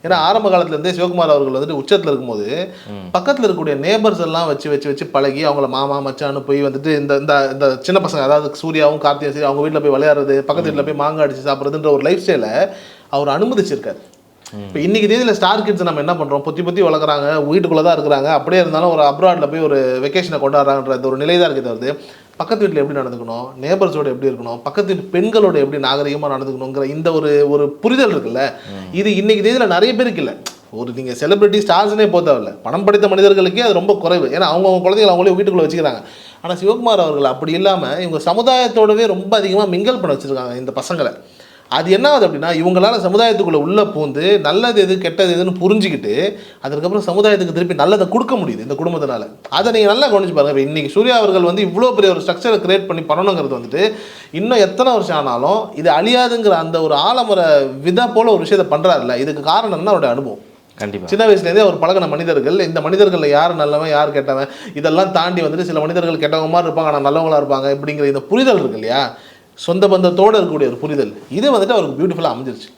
ஏன்னா ஆரம்ப காலத்துலேருந்தே சிவகுமார் அவர்கள் வந்துட்டு உச்சத்தில் இருக்கும்போது பக்கத்தில் இருக்கக்கூடிய நேபர்ஸ் எல்லாம் வச்சு பழகி அவங்கள மாமா மச்சான்னு போய் வந்துட்டு இந்த இந்த சின்ன பசங்க, அதாவது சூர்யாவும் கார்த்தியும் சரி, அவங்க வீட்டில் போய் விளையாடுறது, பக்கத்து வீட்டில் போய் மாங்காய் அடிச்சு சாப்பிட்றதுன்ற ஒரு லைஃப் ஸ்டைலை அவர் அனுமதிச்சிருக்காரு. இப்போ இன்னைக்கு தேதியில் ஸ்டார் கிட்ஸ் நம்ம என்ன பண்ணுறோம், பொத்தி வளர்க்குறாங்க, வீட்டுக்குள்ளே தான் இருக்கிறாங்க, அப்படியே இருந்தாலும் ஒரு அப்ராடில் போய் ஒரு வெக்கேஷனை கொண்டாடுறாங்கன்ற ஒரு நிலை தான் இருக்கிறது. வருது பக்கத்து வீட்டில் எப்படி நடந்துக்கணும், நேபர்ஸோடு எப்படி இருக்கணும், பக்கத்து வீட்டு பெண்களோட எப்படி நாகரிகமாக நடந்துக்கணுங்கிற இந்த ஒரு புரிதல் இருக்குல்ல, இது இன்னைக்கு தேதியில் நிறைய பேருக்கு இல்லை. ஒரு நீங்கள் செலிபிரிட்டி ஸ்டார்ஸ்னே போத்தவில்லை, பணம் படைத்த மனிதர்களுக்கே அது ரொம்ப குறைவு. ஏன்னா அவங்க குழந்தைகளை அவங்களே வீட்டுக்குள்ளே வச்சுக்கிறாங்க. ஆனால் சிவகுமார் அவர்கள் அப்படி இல்லாமல் இவங்க சமுதாயத்தோடவே ரொம்ப அதிகமாக மிங்கல் பண்ண வச்சுருக்காங்க இந்த பசங்களை. அது என்ன ஆகுது அப்படின்னா, இவங்களால சமுதாயத்துக்குள்ளே உள்ளே பூந்து நல்லது எது கெட்டது எதுன்னு புரிஞ்சுக்கிட்டு அதுக்கப்புறம் சமுதாயத்துக்கு திருப்பி நல்லதை கொடுக்க முடியுது இந்த குடும்பத்தினால. அதை நீங்கள் நல்லா கவனிச்சு பாருங்கள். இப்போ இன்றைக்கி சூர்யா அவர்கள் வந்து இவ்வளோ பெரிய ஒரு ஸ்ட்ரக்சரை கிரியேட் பண்ணி பண்ணணுங்கிறது வந்துட்டு இன்னும் எத்தனை வருஷம் ஆனாலும் இது அழியாதுங்கிற அந்த ஒரு ஆலமர விதை போல் ஒரு விஷயத்தை பண்ணுறாருல்ல, இதுக்கு காரணம் என்ன, அவருடைய அனுபவம். கண்டிப்பாக சின்ன வயசுலேருந்தே அவர் பழகின மனிதர்கள், இந்த மனிதர்களில் யார் நல்லவன் யார் கெட்டவன் இதெல்லாம் தாண்டி வந்துட்டு சில மனிதர்கள் கெட்டவங்க மாதிரி இருப்பாங்க ஆனால் நல்லவங்களாக இருப்பாங்க இப்படிங்கிற இந்த புரிதல் இருக்கு இல்லையா, சொந்த பந்தத்தோடு இருக்கக்கூடிய ஒரு புரிதல், இது வந்துட்டு அவருக்கு பியூட்டிஃபுல்லாக அமைஞ்சிருச்சு.